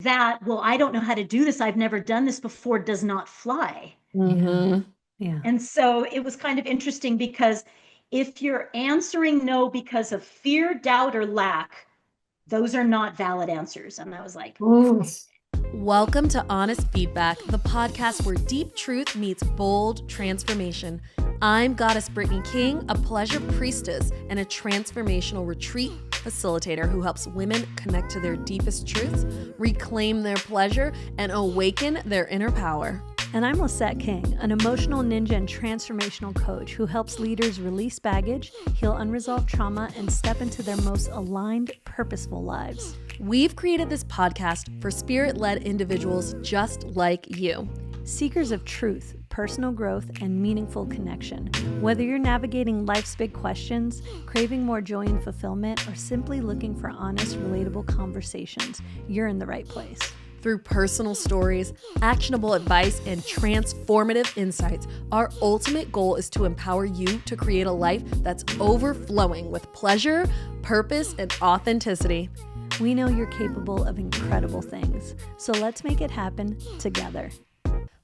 that, well, I don't know how to do this, I've never done this before, does not fly. Mm-hmm. Yeah. And so it was kind of interesting because if you're answering no because of fear, doubt, or lack, those are not valid answers. And I was like, Ooh. Welcome to Honest Feedback, the podcast where deep truth meets bold transformation. I'm Goddess Brittany King, a pleasure priestess and a transformational retreat facilitator who helps women connect to their deepest truths, reclaim their pleasure, and awaken their inner power. And I'm Lisette King, an emotional ninja and transformational coach who helps leaders release baggage, heal unresolved trauma, and step into their most aligned, purposeful lives. We've created this podcast for spirit-led individuals just like you. Seekers of truth, personal growth, and meaningful connection. Whether you're navigating life's big questions, craving more joy and fulfillment, or simply looking for honest, relatable conversations, you're in the right place. Through personal stories, actionable advice, and transformative insights, our ultimate goal is to empower you to create a life that's overflowing with pleasure, purpose, and authenticity. We know you're capable of incredible things, so let's make it happen together.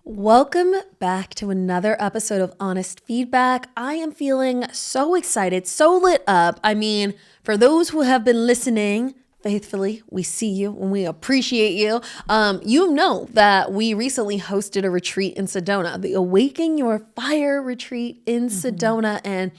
Welcome back to another episode of Honest Feedback. I am feeling so excited, so lit up. I mean, for those who have been listening faithfully, we see you and we appreciate you. You know that we recently hosted a retreat in Sedona, the Awaken Your Fire retreat in Sedona. And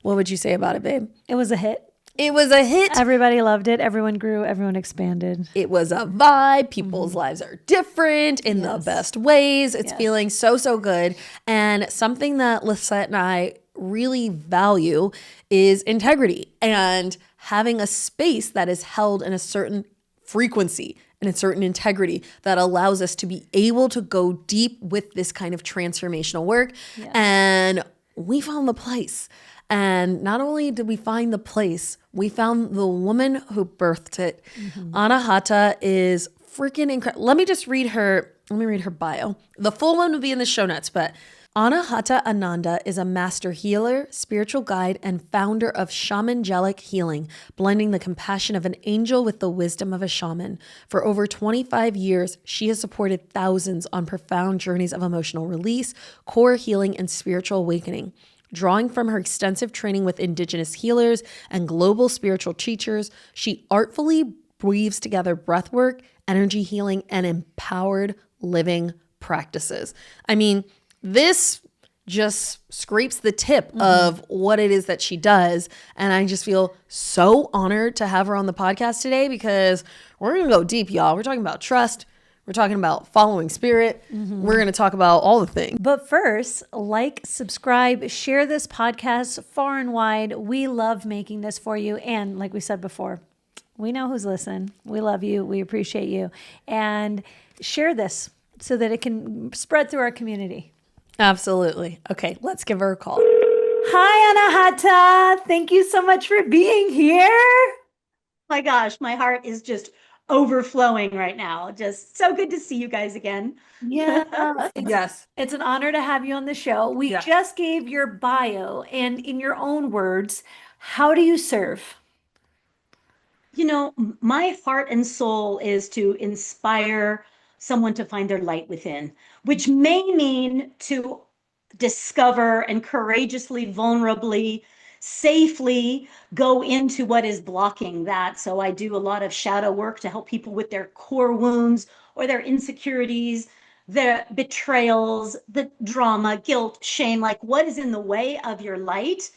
what would you say about it, babe? It was a hit. It was a hit. Everybody loved it. Everyone grew. Everyone expanded. It was a vibe. People's lives are different in the best ways. It's feeling so good. And something that Lisette and I really value is integrity and having a space that is held in a certain frequency and a certain integrity that allows us to be able to go deep with this kind of transformational work. Yeah. And we found the place. And not only did we find the place, we found the woman who birthed it. Anahata is freaking incredible. Let me read her bio. The full one will be in the show notes, but Anahata Ananda is a master healer, spiritual guide, and founder of shamanic healing, blending the compassion of an angel with the wisdom of a shaman. For over 25 years, she has supported thousands on profound journeys of emotional release, core healing, and spiritual awakening. Drawing from her extensive training with indigenous healers and global spiritual teachers, she artfully weaves together breathwork, energy healing, and empowered living practices. I mean, this just scrapes the tip of what it is that she does. And I just feel so honored to have her on the podcast today because we're going to go deep, y'all. We're talking about trust. We're talking about following spirit. We're going to talk about all the things. But first, like, subscribe, share this podcast far and wide. We love making this for you. And like we said before, we know who's listening. We love you. We appreciate you. And share this so that it can spread through our community. Absolutely. Okay, let's give her a call. Hi, Anahata. Thank you so much for being here. My gosh, my heart is just overflowing right now. Just so good to see you guys again. Yeah. Yes. It's an honor to have you on the show. We just gave your bio, and in your own words, how do you serve? You know, my heart and soul is to inspire someone to find their light within, which may mean to discover and courageously, vulnerably, safely go into what is blocking that. So I do a lot of shadow work to help people with their core wounds or their insecurities, their betrayals, the drama, guilt, shame, like what is in the way of your light.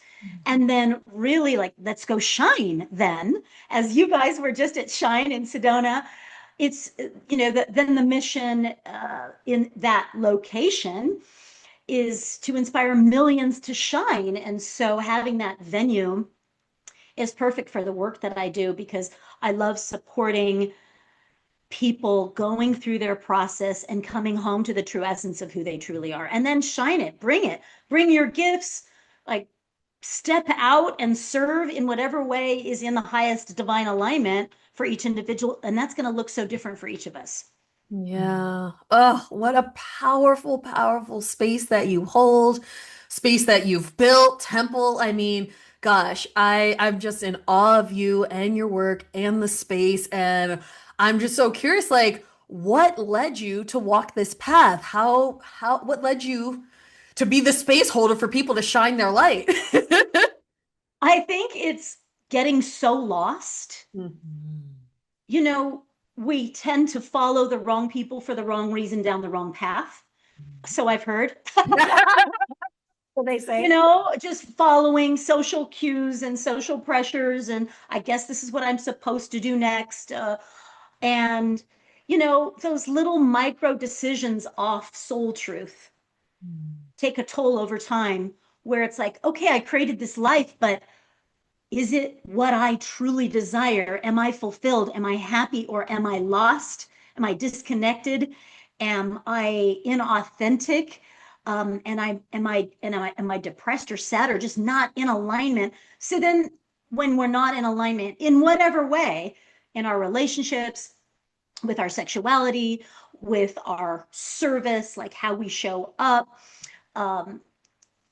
And then really like, let's go shine then, as you guys were just at Shine in Sedona. It's, then the mission in that location is to inspire millions to shine. And so having that venue is perfect for the work that I do because I love supporting people going through their process and coming home to the true essence of who they truly are. And then shine it, bring your gifts, like step out and serve in whatever way is in the highest divine alignment for each individual. And that's going to look so different for each of us. Yeah. Oh, what a powerful, powerful space that you hold, space that you've built, temple. I mean, gosh, I'm just in awe of you and your work and the space. And I'm just so curious, like, what led you to walk this path? What led you to be the space holder for people to shine their light? I think it's getting so lost. You know, we tend to follow the wrong people for the wrong reason down the wrong path. So I've heard. What they say. You know, just following social cues and social pressures. And I guess this is what I'm supposed to do next. And, you know, those little micro decisions off soul truth take a toll over time where it's like, okay, I created this life, but is it what I truly desire? Am I fulfilled? Am I happy or am I lost? Am I disconnected? Am I inauthentic? Am I depressed or sad or just not in alignment? So then when we're not in alignment in whatever way, in our relationships, with our sexuality, with our service, like how we show up, um,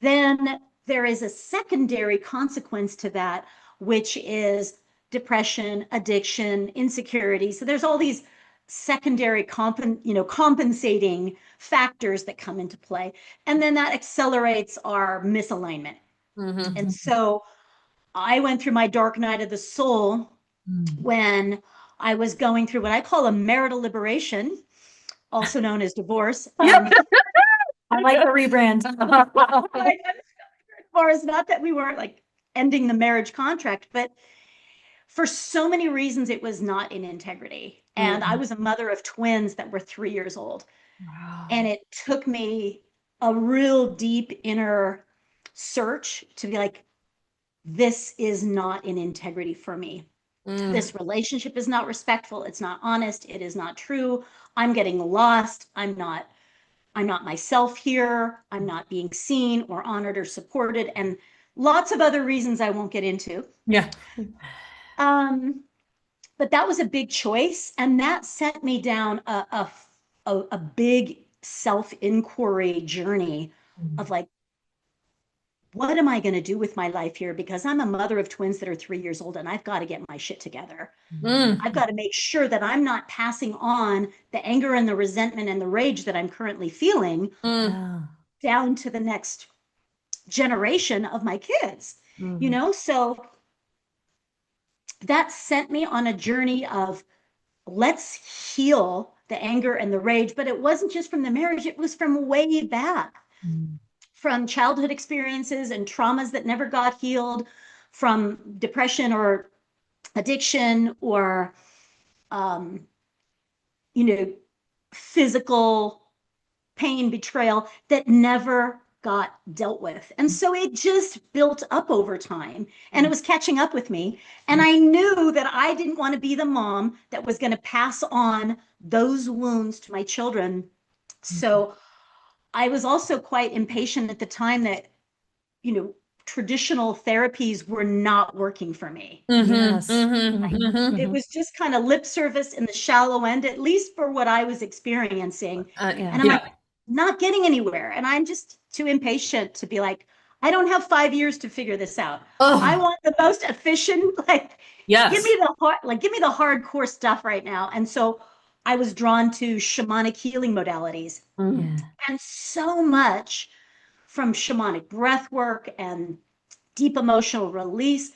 then there is a secondary consequence to that, which is depression, addiction, insecurity. So there's all these secondary compensating factors that come into play. And then that accelerates our misalignment. And so I went through my dark night of the soul when I was going through what I call a marital liberation, also known as divorce. I like the rebrand. Far as not that we weren't like ending the marriage contract, but for so many reasons, it was not in integrity. And I was a mother of twins that were 3 years old. And it took me a real deep inner search to be like, this is not in integrity for me. This relationship is not respectful. It's not honest. It is not true. I'm getting lost. I'm not myself here. I'm not being seen or honored or supported, and lots of other reasons I won't get into. Yeah. But that was a big choice, and that sent me down a big self-inquiry journey of like, what am I going to do with my life here? Because I'm a mother of twins that are 3 years old, and I've got to get my shit together. I've got to make sure that I'm not passing on the anger and the resentment and the rage that I'm currently feeling down to the next generation of my kids, you know? So that sent me on a journey of let's heal the anger and the rage. But it wasn't just from the marriage, it was from way back, from childhood experiences and traumas that never got healed, from depression or addiction or physical pain, betrayal that never got dealt with. And so it just built up over time and it was catching up with me. And I knew that I didn't want to be the mom that was going to pass on those wounds to my children. So I was also quite impatient at the time that, traditional therapies were not working for me. It was just kind of lip service in the shallow end, at least for what I was experiencing. And I'm like, not getting anywhere. And I'm just too impatient to be like, I don't have 5 years to figure this out. I want the most efficient, give me the hardcore stuff right now. And so I was drawn to shamanic healing modalities. And so much from shamanic breath work and deep emotional release,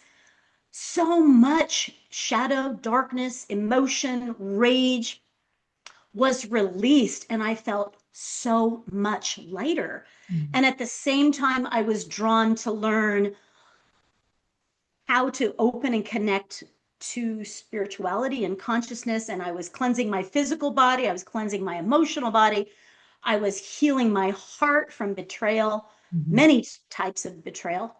so much shadow, darkness, emotion, rage was released, and I felt so much lighter. And at the same time, I was drawn to learn how to open and connect to spirituality and consciousness. And I was cleansing my physical body, I was cleansing my emotional body, I was healing my heart from betrayal, many types of betrayal.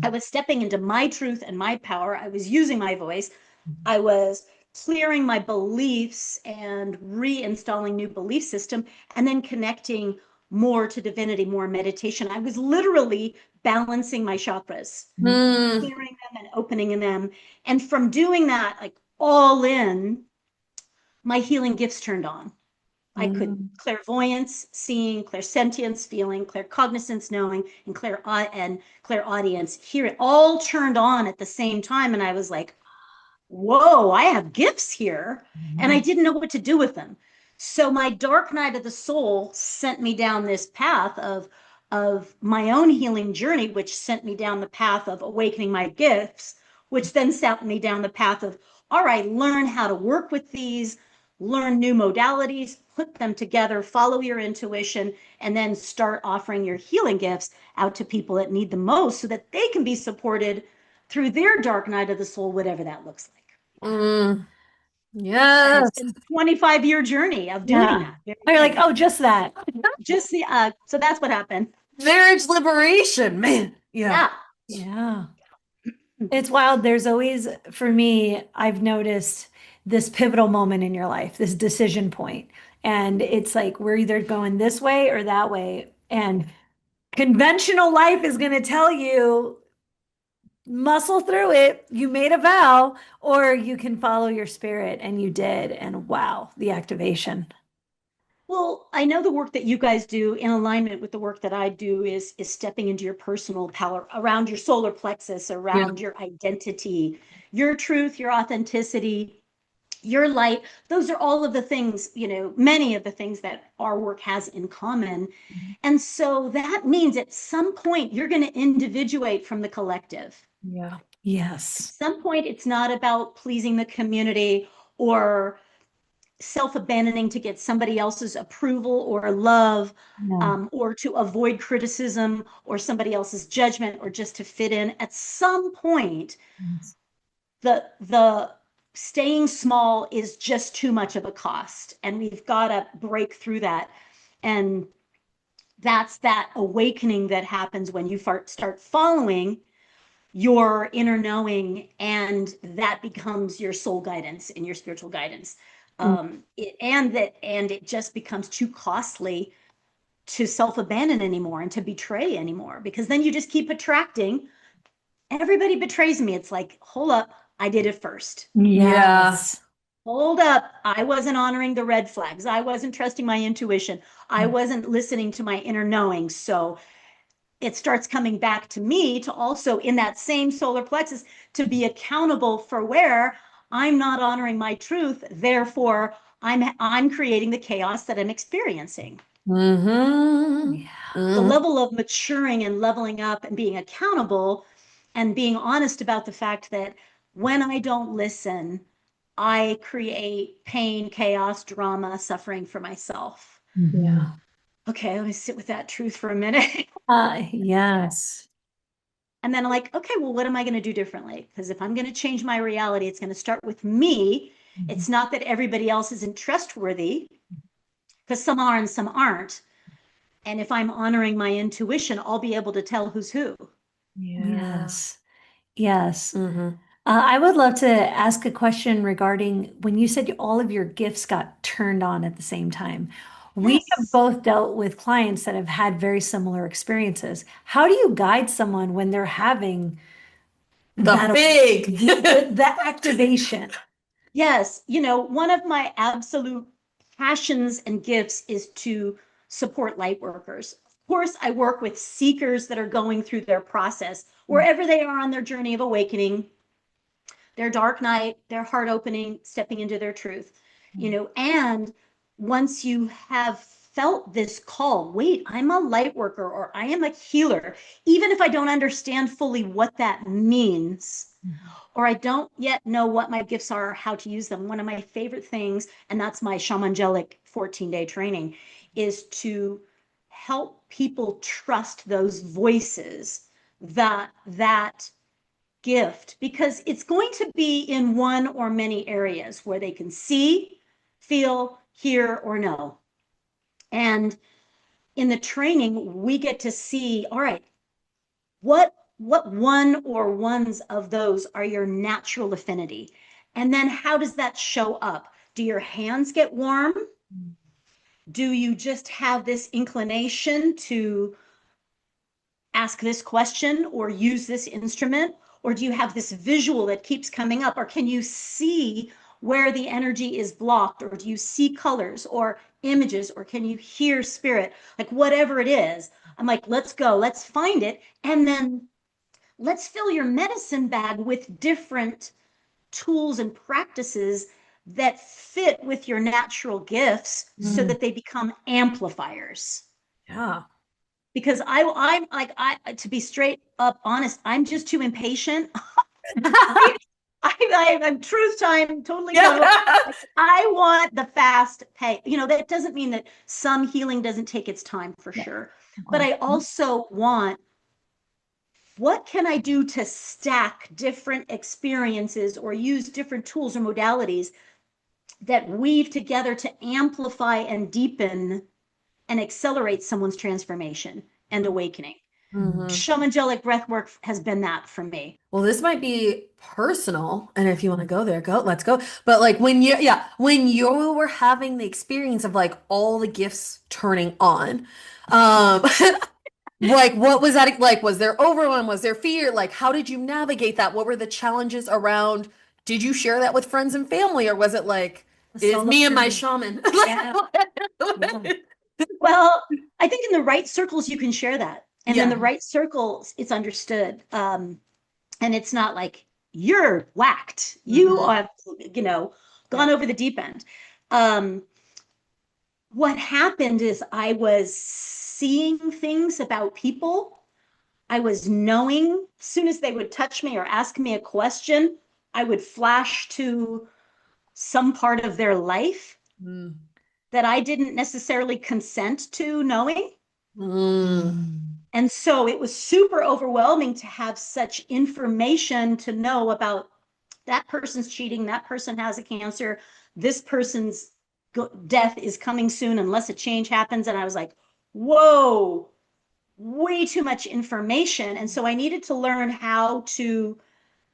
I was stepping into my truth and my power. I was using my voice. I was clearing my beliefs and reinstalling new belief system, and then connecting more to divinity, more meditation. I was literally balancing my chakras, clearing them and opening them. And from doing that, like all in, my healing gifts turned on. I could clairvoyance, seeing, clairsentience, feeling, claircognizance, knowing, and clairaudience, hearing, all turned on at the same time. And I was like, whoa, I have gifts here. And I didn't know what to do with them. So my dark night of the soul sent me down this path of my own healing journey, which sent me down the path of awakening my gifts, which then sent me down the path of, all right, learn how to work with these, learn new modalities, put them together, follow your intuition, and then start offering your healing gifts out to people that need the most so that they can be supported through their dark night of the soul, whatever that looks like. Mm. And Yes. it's been a 25-year journey of doing that. You're like, oh, just that. Just the so that's what happened. Marriage liberation, man. Yeah. Yeah. It's wild. There's always, for me, I've noticed this pivotal moment in your life, this decision point. And it's like we're either going this way or that way. And conventional life is going to tell you, muscle through it. You made a vow, or you can follow your spirit, and you did. And wow, the activation. Well, I know the work that you guys do in alignment with the work that I do is stepping into your personal power around your solar plexus, around your identity, your truth, your authenticity, your light. Those are all of the things, many of the things that our work has in common. And so that means at some point you're going to individuate from the collective. Yeah. At Yes. some point, it's not about pleasing the community or self-abandoning to get somebody else's approval or love, or to avoid criticism or somebody else's judgment, or just to fit in. At some point, the staying small is just too much of a cost, and we've got to break through that. And that's that awakening that happens when you start following your inner knowing, and that becomes your soul guidance and your spiritual guidance. And it just becomes too costly to self-abandon anymore and to betray anymore, because then you just keep attracting. Everybody betrays me. It's like, hold up, I did it first. Yes. Hold up, I wasn't honoring the red flags. I wasn't trusting my intuition. I wasn't listening to my inner knowing. So it starts coming back to me to also, in that same solar plexus, to be accountable for where I'm not honoring my truth. Therefore, I'm creating the chaos that I'm experiencing. Mm-hmm. The level of maturing and leveling up and being accountable and being honest about the fact that when I don't listen, I create pain, chaos, drama, suffering for myself. Yeah. Okay, let me sit with that truth for a minute. Yes. And then I'm like, okay, well, what am I going to do differently? Because if I'm going to change my reality, it's going to start with me. It's not that everybody else isn't trustworthy, because some are and some aren't. And if I'm honoring my intuition, I'll be able to tell who's who. Yes. Yes. Mm-hmm. I would love to ask a question regarding when you said all of your gifts got turned on at the same time. We have Yes. both dealt with clients that have had very similar experiences. How do you guide someone when they're having the activation? Yes. One of my absolute passions and gifts is to support light workers. Of course, I work with seekers that are going through their process, wherever they are on their journey of awakening, their dark night, their heart opening, stepping into their truth. And once you have felt this call, wait, I'm a light worker or I am a healer, even if I don't understand fully what that means, or I don't yet know what my gifts are or how to use them. One of my favorite things, and that's my shamangelic 14-day training, is to help people trust those voices, that gift, because it's going to be in one or many areas where they can see, feel, hear, or know. And in the training, we get to see, all right, what one or ones of those are your natural affinity? And then how does that show up? Do your hands get warm? Do you just have this inclination to ask this question or use this instrument? Or do you have this visual that keeps coming up? Or can you see where the energy is blocked? Or do you see colors or images? Or can you hear spirit? Like whatever it is, I'm like, let's go, let's find it. And then let's fill your medicine bag with different tools and practices that fit with your natural gifts so that they become amplifiers. Yeah. Because I'm like, to be straight up honest, I'm just too impatient. I'm truth time, totally vulnerable. Like, I want the fast pay. That doesn't mean that some healing doesn't take its time, for sure. But I also want, what can I do to stack different experiences or use different tools or modalities that weave together to amplify and deepen and accelerate someone's transformation and awakening. Shamanic breathwork has been that for me. Well, this might be personal, and if you want to go there, let's go. But like when you were having the experience of like all the gifts turning on, like what was that like? Was there overwhelm? Was there fear? Like how did you navigate that? What were the challenges around? Did you share that with friends and family, or was it like it's me and my shaman? Yeah. Well, I think in the right circles you can share that. And in the right circles, it's understood. And it's not like you're whacked. You are, gone over the deep end. What happened is I was seeing things about people. I was knowing as soon as they would touch me or ask me a question, I would flash to some part of their life that I didn't necessarily consent to knowing. And so it was super overwhelming to have such information to know about that person's cheating, that person has a cancer, this person's death is coming soon unless a change happens. And I was like, whoa, way too much information. And so I needed to learn how to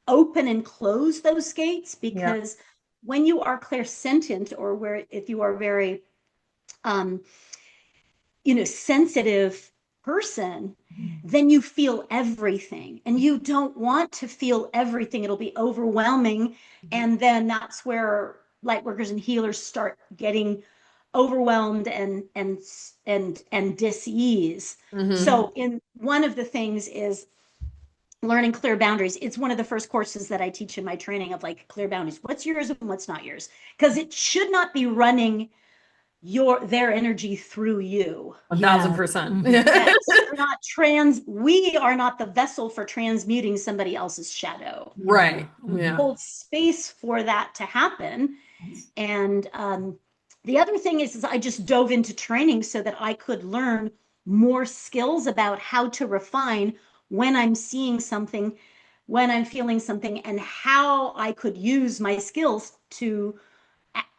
open and close those gates, because when you are clairsentient, or if you are very sensitive person, then you feel everything, and you don't want to feel everything. It'll be overwhelming. And then that's where light workers and healers start getting overwhelmed and dis-ease. So one of the things is learning clear boundaries. It's one of the first courses that I teach in my training, of like clear boundaries. What's yours and what's not yours? Because it should not be running their energy through you. 1000%. Yes, we are not the vessel for transmuting somebody else's shadow. Right. Yeah. Hold space for that to happen. And the other thing is I just dove into training so that I could learn more skills about how to refine when I'm seeing something, when I'm feeling something, and how I could use my skills to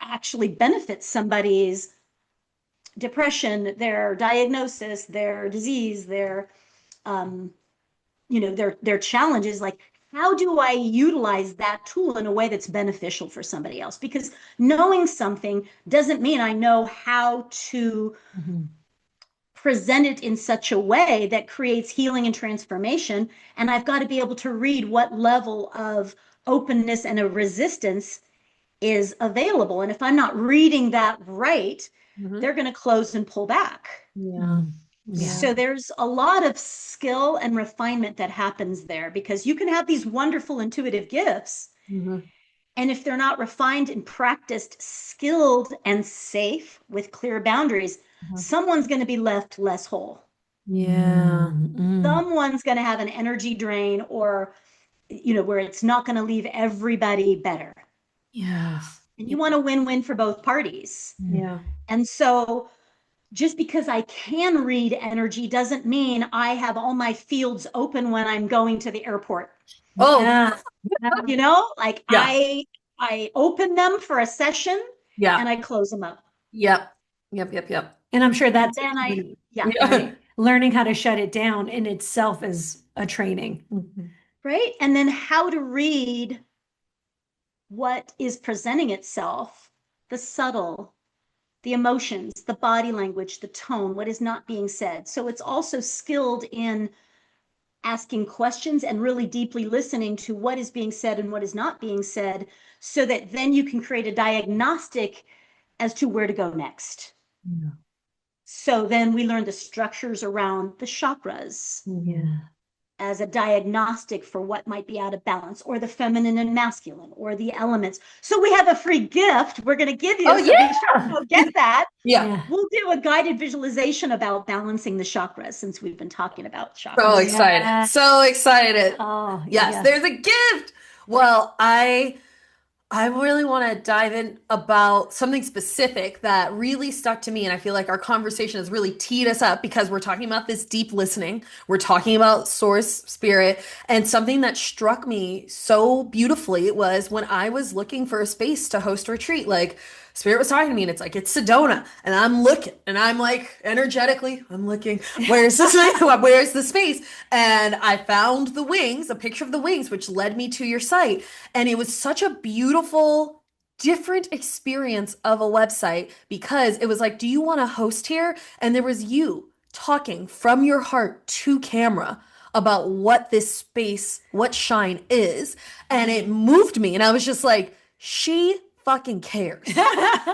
actually benefit somebody's depression, their diagnosis, their disease, their their challenges. Like, how do I utilize that tool in a way that's beneficial for somebody else? Because knowing something doesn't mean I know how to present it in such a way that creates healing and transformation. And I've got to be able to read what level of openness and a resistance is available. And if I'm not reading that right, they're going to close and pull back. So there's a lot of skill and refinement that happens there, because you can have these wonderful intuitive gifts. And if they're not refined and practiced, skilled and safe with clear boundaries, someone's going to be left less whole. Someone's going to have an energy drain, or, where it's not going to leave everybody better. And you want a win-win for both parties. And so just because I can read energy doesn't mean I have all my fields open when I'm going to the airport. Like I open them for a session and I close them up. Yep. And I'm sure that's then learning how to shut it down in itself is a training. Right. And then how to read what is presenting itself, the subtle, the emotions, the body language, the tone, what is not being said. So it's also skilled in asking questions and really deeply listening to what is being said and what is not being said, so that then you can create a diagnostic as to where to go next. So then we learn the structures around the chakras. as a diagnostic for what might be out of balance, or the feminine and masculine, or the elements. So we have a free gift we're going to give you. Oh, so yeah. be sure to go get that. Yeah. We'll do a guided visualization about balancing the chakras, since we've been talking about chakras. So excited. Yeah. So excited. Oh, Yes, there's a gift. Well, I really want to dive in about something specific that really stuck to me. And I feel like our conversation has really teed us up because we're talking about this deep listening. We're talking about source spirit. And something that struck me so beautifully was when I was looking for a space to host a retreat, like spirit was talking to me and it's like, it's Sedona. And I'm looking and I'm like, energetically, I'm looking, where's this, where's the space? And I found the wings, a picture of the wings, which led me to your site. And it was such a beautiful, different experience of a website because it was like, do you want to host here? And there was you talking from your heart to camera about what this space, what Shine is. And it moved me. And I was just like, she fucking cares.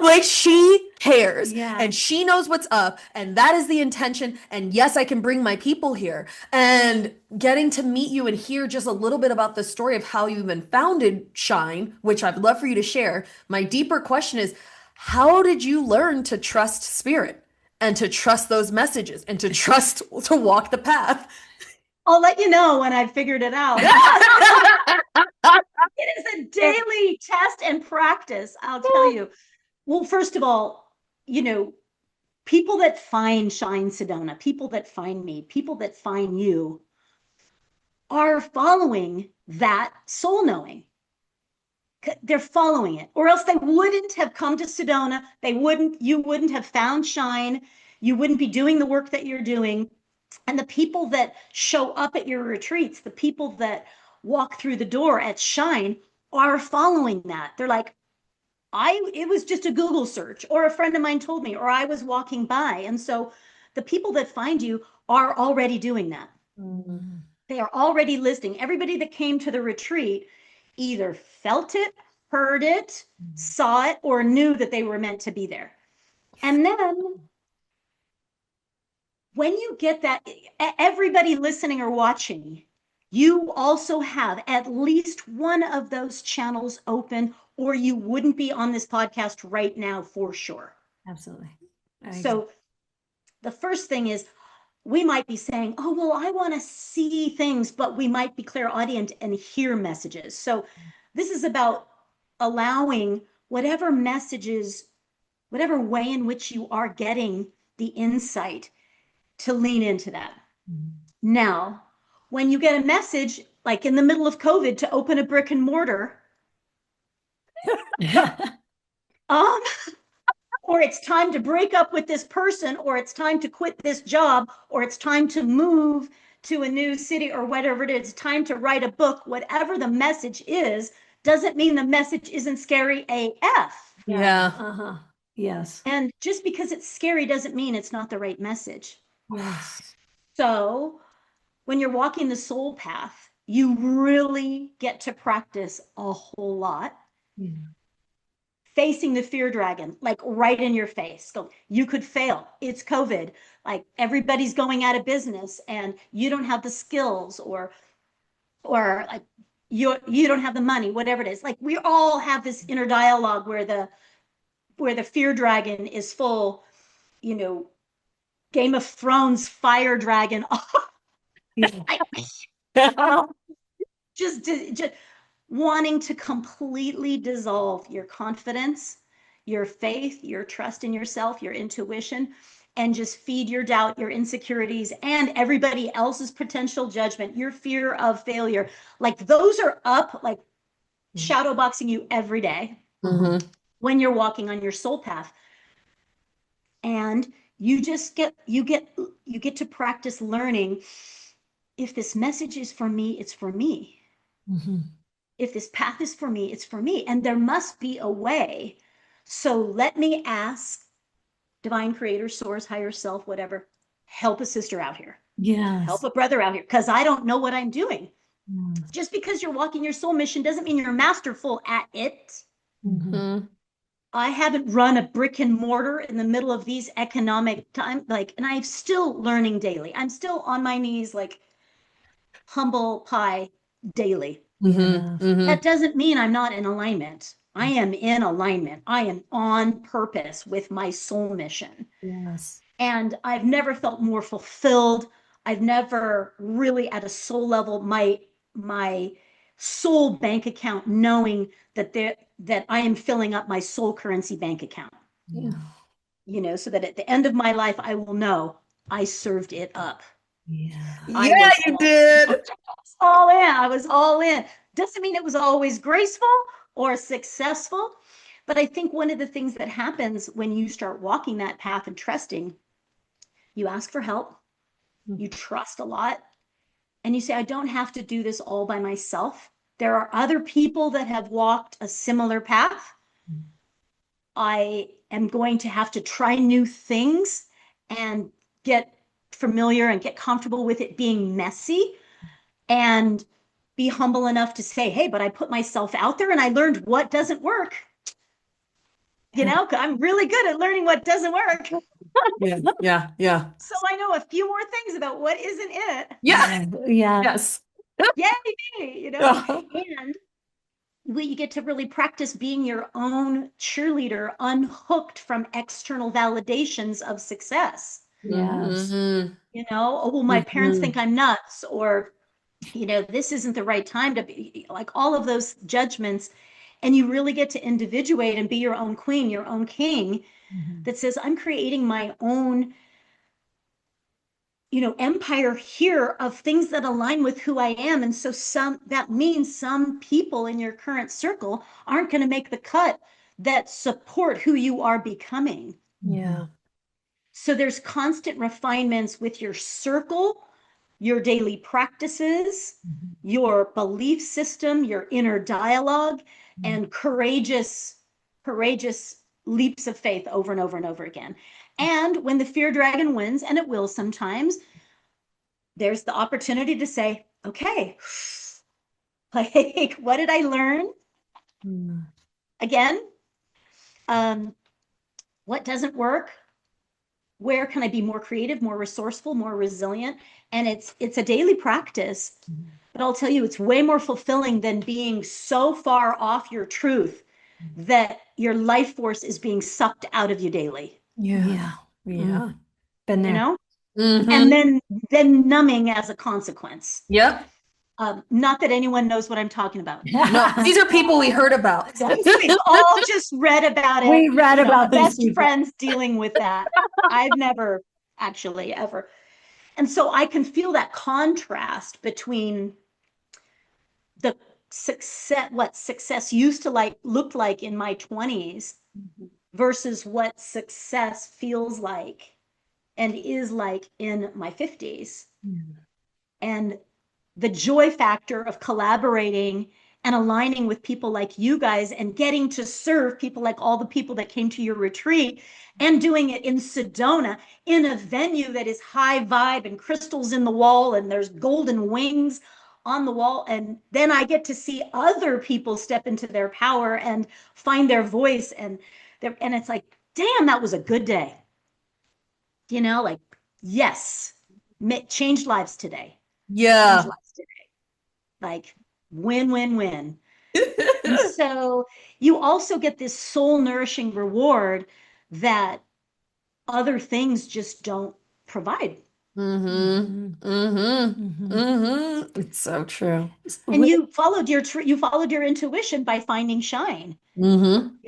Like she cares. Yeah. And she knows what's up. And that is the intention. And yes, I can bring my people here. And getting to meet you and hear just a little bit about the story of how you even founded Shine, which I'd love for you to share. My deeper question is, how did you learn to trust spirit and to trust those messages and to trust to walk the path? I'll let you know when I've figured it out. It is a daily test and practice, I'll tell you. Well, first of all, people that find Shine Sedona, people that find me, people that find you are following that soul knowing. They're following it, or else they wouldn't have come to Sedona. You wouldn't have found Shine. You wouldn't be doing the work that you're doing. And the people that show up at your retreats, the people that walk through the door at Shine are following that. They're like, it was just a Google search, or a friend of mine told me, or I was walking by. And so the people that find you are already doing that. Mm-hmm. They are already listening. Everybody that came to the retreat either felt it, heard it, saw it, or knew that they were meant to be there. And then when you get that, everybody listening or watching, you also have at least one of those channels open, or you wouldn't be on this podcast right now for sure. Absolutely. So the first thing is, we might be saying, oh, well, I want to see things, but we might be clairaudient and hear messages. So this is about allowing whatever messages, whatever way in which you are getting the insight, to lean into that. Now, when you get a message, like in the middle of COVID, to open a brick and mortar, or it's time to break up with this person, or it's time to quit this job, or it's time to move to a new city, or whatever it is, time to write a book, whatever the message is, doesn't mean the message isn't scary AF. Yeah. Yes. And just because it's scary doesn't mean it's not the right message. Yes. So when you're walking the soul path, you really get to practice a whole lot. Facing the fear dragon, like right in your face. So you could fail. It's COVID. Like everybody's going out of business and you don't have the skills, or like you don't have the money, whatever it is. Like we all have this inner dialogue where the fear dragon is full, Game of Thrones fire dragon. just wanting to completely dissolve your confidence, your faith, your trust in yourself, your intuition, and just feed your doubt, your insecurities, and everybody else's potential judgment, your fear of failure. Like those are up, like shadow boxing you every day when you're walking on your soul path. And you just get to practice learning, if this message is for me, it's for me. If this path is for me, it's for me. And there must be a way. So let me ask divine creator, source, higher self, whatever, help a sister out here. Yes. Help a brother out here, because I don't know what I'm doing. Just because you're walking your soul mission doesn't mean you're masterful at it. I haven't run a brick and mortar in the middle of these economic times, and I'm still learning daily. I'm still on my knees, like humble pie daily. Mm-hmm. That doesn't mean I'm not in alignment. I am in alignment. I am on purpose with my soul mission. Yes. And I've never felt more fulfilled. I've never really at a soul level, my soul bank account, knowing that I am filling up my soul currency bank account, so that at the end of my life, I will know I served it up. Yeah. I Yeah, was you did. all in. I was all in. Doesn't mean it was always graceful or successful, but I think one of the things that happens when you start walking that path and trusting, you ask for help, you trust a lot, and you say, I don't have to do this all by myself. There are other people that have walked a similar path. I am going to have to try new things and get familiar and get comfortable with it being messy, and be humble enough to say, hey, but I put myself out there and I learned what doesn't work. I'm really good at learning what doesn't work. Yeah. So I know a few more things about what isn't in it. Yeah. Yeah. Yes. Yay, me, and you get to really practice being your own cheerleader, unhooked from external validations of success. Yes. Oh, well, my parents think I'm nuts, or, this isn't the right time to be, like, all of those judgments. And you really get to individuate and be your own queen, your own king, that says, I'm creating my own, empire here of things that align with who I am. And so that means some people in your current circle aren't going to make the cut that support who you are becoming. Yeah. So there's constant refinements with your circle, your daily practices, your belief system, your inner dialogue, and courageous leaps of faith over and over and over again. And when the fear dragon wins, and it will sometimes, there's the opportunity to say, okay, like, what did I learn? Again, what doesn't work? Where can I be more creative, more resourceful, more resilient? And it's a daily practice, but I'll tell you, it's way more fulfilling than being so far off your truth that your life force is being sucked out of you daily. Yeah. Been there. And then numbing as a consequence. Yep. Not that anyone knows what I'm talking about. No, these are people we heard about. We've all just read about it. We read about these best people. friends dealing with that. I've never actually ever. And so I can feel that contrast between the success, what success used to look like in my 20s versus what success feels like and is like in my 50s. And the joy factor of collaborating and aligning with people like you guys and getting to serve people like all the people that came to your retreat, and doing it in Sedona in a venue that is high vibe and crystals in the wall and there's golden wings on the wall. And then I get to see other people step into their power and find their voice, and it's like, damn, that was a good day. Like, yes, changed lives today. Yeah. Changed lives today. Like, win, win, win. And so you also get this soul nourishing reward that other things just don't provide. It's so true. And you followed your intuition by finding shine. And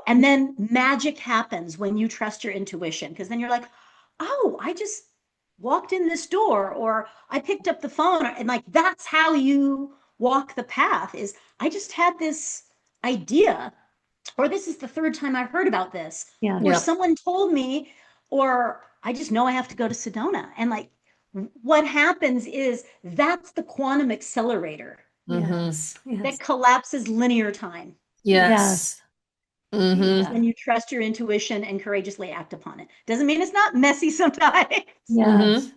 then magic happens when you trust your intuition, because then you're like, oh, I just walked in this door, or I picked up the phone, and like, that's how you walk the path. Is I just had this idea, or this is the third time I heard about this, or someone told me, or I just know I have to go to Sedona. And like, what happens is that's the quantum accelerator that collapses linear time. Yes. When you trust your intuition and courageously act upon it. Doesn't mean it's not messy sometimes.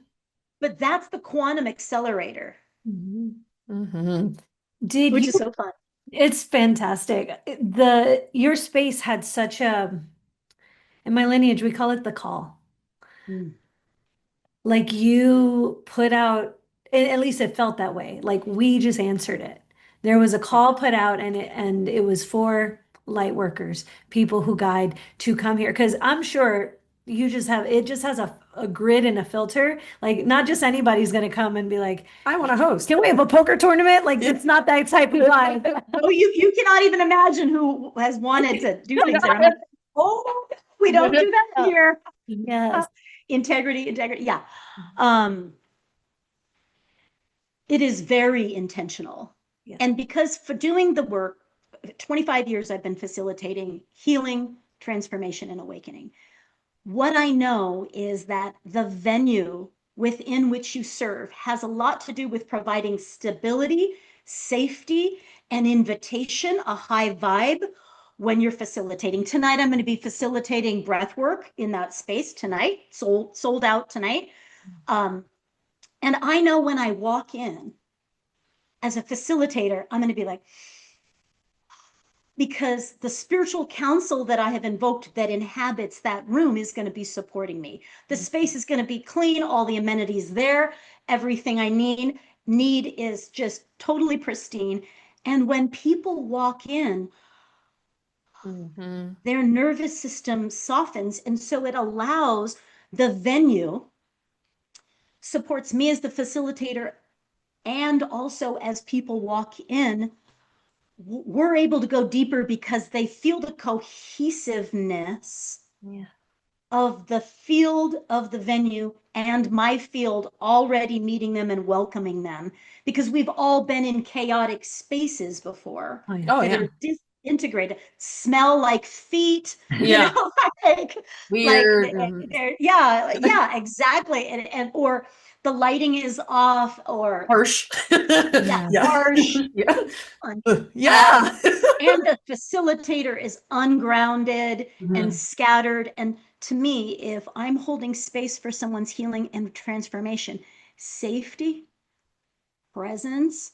But that's the quantum accelerator. Which is so fun. It's fantastic. Your space had such in my lineage, we call it the call. Like, you put out at least it felt that way. Like we just answered it. There was a call put out and it was for light workers, people who guide to come here. Because I'm sure you just have it just has a grid and a filter. Like not just anybody's gonna come and be like, I want to host. can we have a poker tournament? Like it's not that type of vibe. Oh, you cannot even imagine who has wanted to do things there. I'm like, oh, we don't do that here. Yes. Integrity. Yeah. It is very intentional. Yes. And because for doing the work, 25 years I've been facilitating healing, transformation, and awakening. What I know is that the venue within which you serve has a lot to do with providing stability, safety, and invitation, a high vibe when you're facilitating. Tonight, I'm going to be facilitating breath work in that space tonight, sold out tonight. And I know when I walk in as a facilitator, I'm going to be like, because the spiritual council that I have invoked that inhabits that room is going to be supporting me. The space is going to be clean, all the amenities there, everything I need is just totally pristine. And when people walk in, their nervous system softens. And so it allows the venue, supports me as the facilitator, and also as people walk in, we're able to go deeper because they feel the cohesiveness of the field of the venue and my field already meeting them and welcoming them, because we've all been in chaotic spaces before that are disintegrated, smell like feet, you know, weird. yeah, exactly. And or the lighting is off or harsh. Harsh. And the facilitator is ungrounded and scattered. And to me, if I'm holding space for someone's healing and transformation, safety, presence,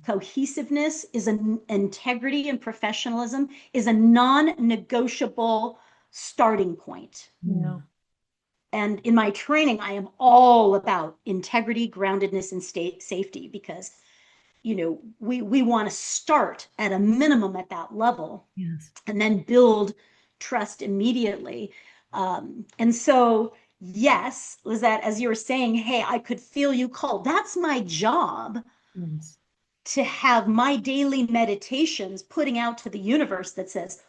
cohesiveness is an integrity and professionalism is a non-negotiable starting point. And in my training, I am all about integrity, groundedness, and safety, because we want to start at a minimum at that level and then build trust immediately. And so, yes, Lizette, as you were saying, hey, I could feel you called. That's my job, to have my daily meditations putting out to the universe that says,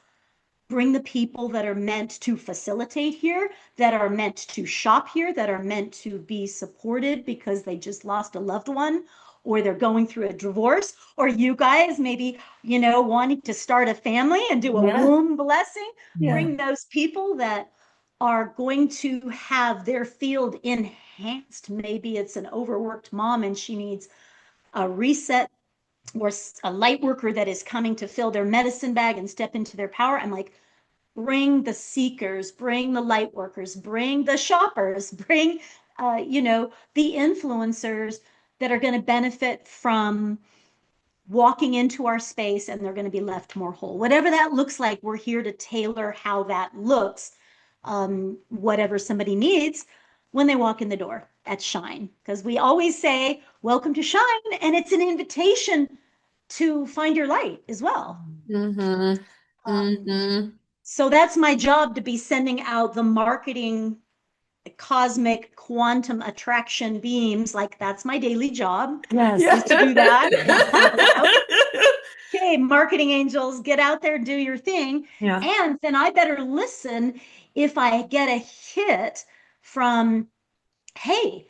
bring the people that are meant to facilitate here, that are meant to shop here, that are meant to be supported because they just lost a loved one, or they're going through a divorce, or you guys maybe, wanting to start a family and do a womb blessing. Bring those people that are going to have their field enhanced. Maybe it's an overworked mom and she needs a reset, or a light worker that is coming to fill their medicine bag and step into their power. I'm like, bring the seekers, bring the light workers, bring the shoppers, bring, the influencers that are going to benefit from walking into our space, and they're going to be left more whole. Whatever that looks like, we're here to tailor how that looks, whatever somebody needs when they walk in the door at Shine. Because we always say, welcome to Shine, and it's an invitation to find your light as well. So that's my job, to be sending out the marketing, cosmic quantum attraction beams. Like, that's my daily job. Is to do that. Okay, marketing angels, get out there, do your thing. And then I better listen if I get a hit from, hey,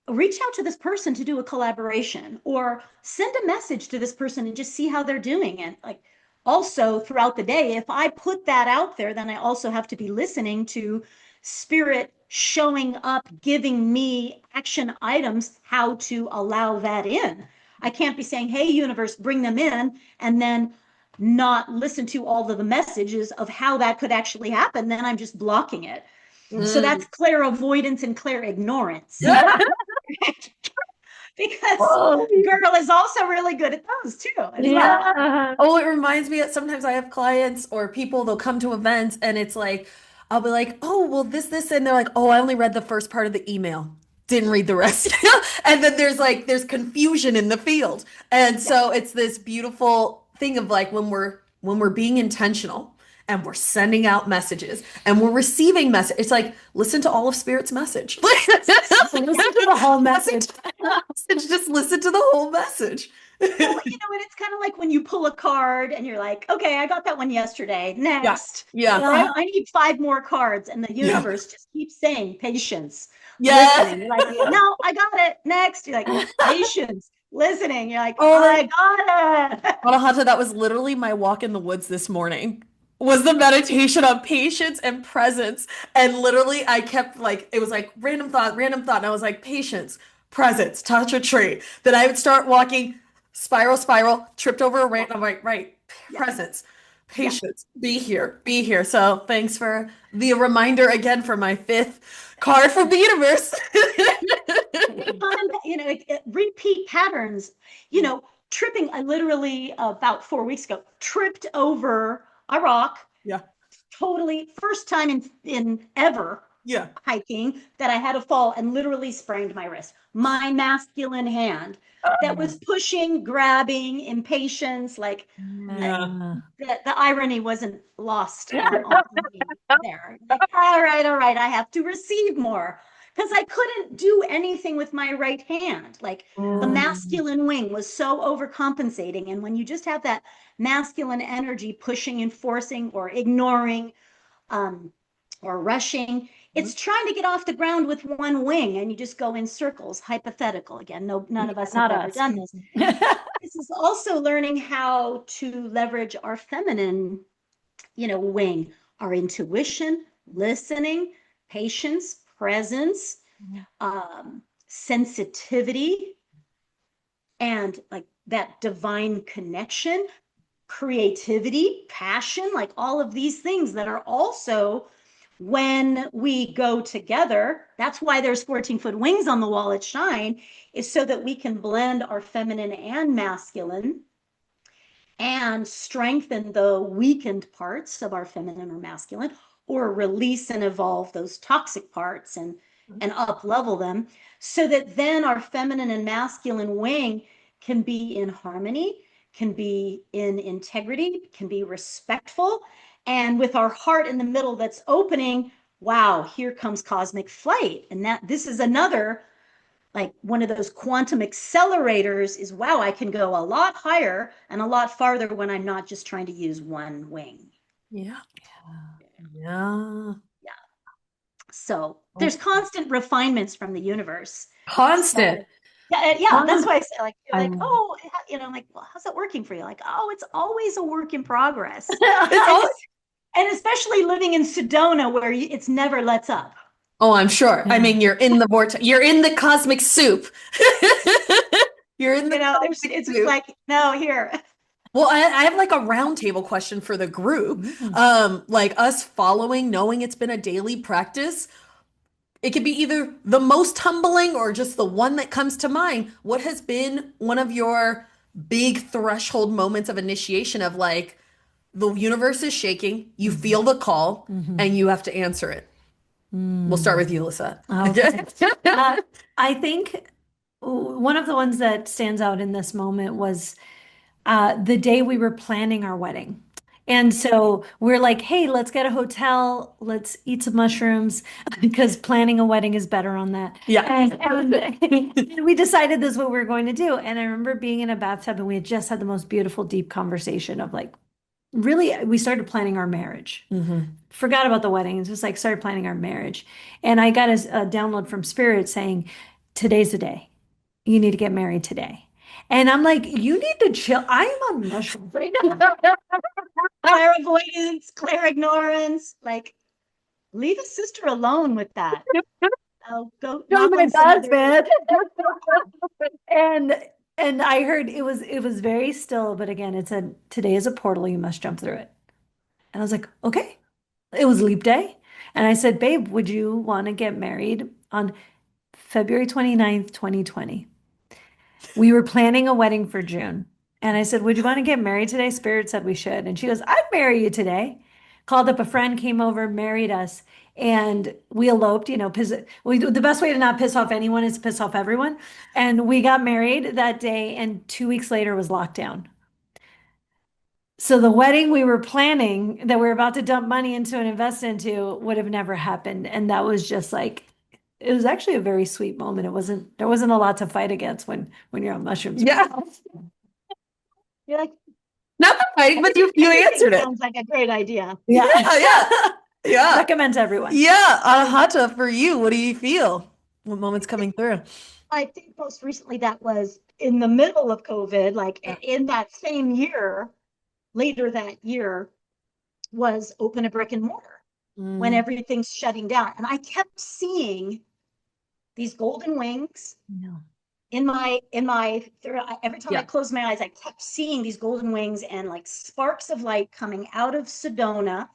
reach out to this person to do a collaboration, or send a message to this person and just see how they're doing. And like, also throughout the day, if I put that out there, then I also have to be listening to spirit showing up, giving me action items, how to allow that in. I can't be saying, hey, universe, bring them in, and then not listen to all of the messages of how that could actually happen. Then I'm just blocking it. So that's clairavoidance and clairignorance. Because girl is also really good at those too. Oh, it reminds me that sometimes I have clients or people, they'll come to events and it's like, I'll be like, oh, well, this, and they're like, oh, I only read the first part of the email. didn't read the rest. And then there's confusion in the field. And so it's this beautiful thing of like when we're being intentional and we're sending out messages and we're receiving message. It's like listen to all of Spirit's message. Listen to the whole message. Just listen to the whole message. Well, and it's kind of like when you pull a card and you're like, okay, I got that one yesterday. Next. Yeah. I need 5 more cards. And the universe just keeps saying patience. Yeah. Listening. You're like, no, I got it. Next. You're like, patience. Listening. You're like, I got it. Anahata, that was literally my walk in the woods this morning. Was the meditation on patience and presence. And literally I kept like, it was like random thought. And I was like, patience, presence, touch a tree. Then I would start walking, spiral, tripped over a rant. I'm like, right, presence, patience, be here. So thanks for the reminder again for my 5th card from the universe. Repeat patterns, tripping. I literally about 4 weeks ago tripped over a rock. Yeah. Totally first time in ever hiking that I had a fall and literally sprained my wrist. My masculine hand that was pushing, grabbing, impatience, like the irony wasn't lost on me there. Like, all right, I have to receive more. Because I couldn't do anything with my right hand. Like the masculine wing was so overcompensating. And when you just have that masculine energy pushing and forcing or ignoring or rushing, it's trying to get off the ground with one wing and you just go in circles. Hypothetical again. No, none of us have ever done this. This is also learning how to leverage our feminine, wing, our intuition, listening, patience, presence, sensitivity, and like that divine connection, creativity, passion, like all of these things that are also, when we go together, that's why there's 14-foot wings on the wall at Shine, is so that we can blend our feminine and masculine and strengthen the weakened parts of our feminine or masculine, or release and evolve those toxic parts and up level them, so that then our feminine and masculine wing can be in harmony, can be in integrity, can be respectful, and with our heart in the middle that's opening, wow, here comes cosmic flight. And this is another, like one of those quantum accelerators is, wow, I can go a lot higher and a lot farther when I'm not just trying to use one wing. Yeah. So there's constant refinements from the universe. Constant. So, that's why I say, like, you're like, oh, I'm like, well, how's that working for you? Like, oh, it's always a work in progress. And especially living in Sedona, where it's never lets up. Oh, I'm sure. I mean, you're in the vortex. You're in the cosmic soup. You're in the cosmic soup. It's like, no, here. Well, I have like a roundtable question for the group. Like us following, knowing it's been a daily practice. It could be either the most humbling or just the one that comes to mind. What has been one of your big threshold moments of initiation of like the universe is shaking, you feel the call, and you have to answer it? We'll start with you, Lisette. Okay. I think one of the ones that stands out in this moment was the day we were planning our wedding. And so we're like, hey, let's get a hotel. Let's eat some mushrooms because planning a wedding is better on that. Yeah. And we decided this is what we were going to do. And I remember being in a bathtub and we had just had the most beautiful, deep conversation of like, really, we started planning our marriage. Forgot about the wedding. It's just like started planning our marriage. And I got a download from Spirit saying, today's the day. You need to get married today. And I'm like, you need to chill. I am on mushrooms right now. Clairvoyance, clairignorance, like leave a sister alone with that. I'll go knock on some other- And I heard it was very still, but again, it said, today is a portal, you must jump through it. And I was like, okay. It was leap day. And I said, babe, would you want to get married on February 29th, 2020? We were planning a wedding for June. And I said, would you want to get married today? Spirit said we should. And she goes, I'd marry you today. Called up a friend, came over, married us. And we eloped, the best way to not piss off anyone is to piss off everyone. And we got married that day, and 2 weeks later was lockdown. So the wedding we were planning that we were about to dump money into and invest into would have never happened. And that was just like, it was actually a very sweet moment. There wasn't a lot to fight against when you're on mushrooms. Yeah. You're like, Not the fighting, but you answered it. sounds like a great idea. Yeah. Yeah. Recommend to everyone. Yeah. Anahata, for you, what do you feel? What moment's coming through? I think most recently that was in the middle of COVID, like in that same year, later that year, was open a brick and mortar when everything's shutting down. And I kept seeing these golden wings in my every time I closed my eyes, I kept seeing these golden wings and like sparks of light coming out of Sedona,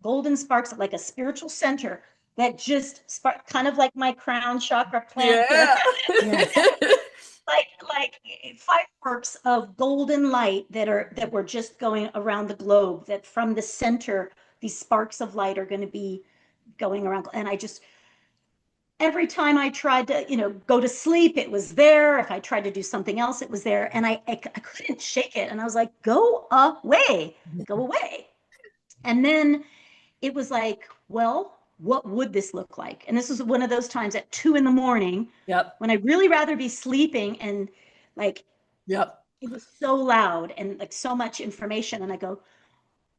golden sparks like a spiritual center that just spark, kind of like my crown chakra plant. Like fireworks of golden light that were just going around the globe, that from the center these sparks of light are going to be going around. And I just, every time I tried to go to sleep, it was there. If I tried to do something else, it was there. And I couldn't shake it. And I was like, go away. And then it was like, well, what would this look like? And this was one of those times at 2 a.m. when I'd really rather be sleeping, and like, it was so loud and like so much information. And I go,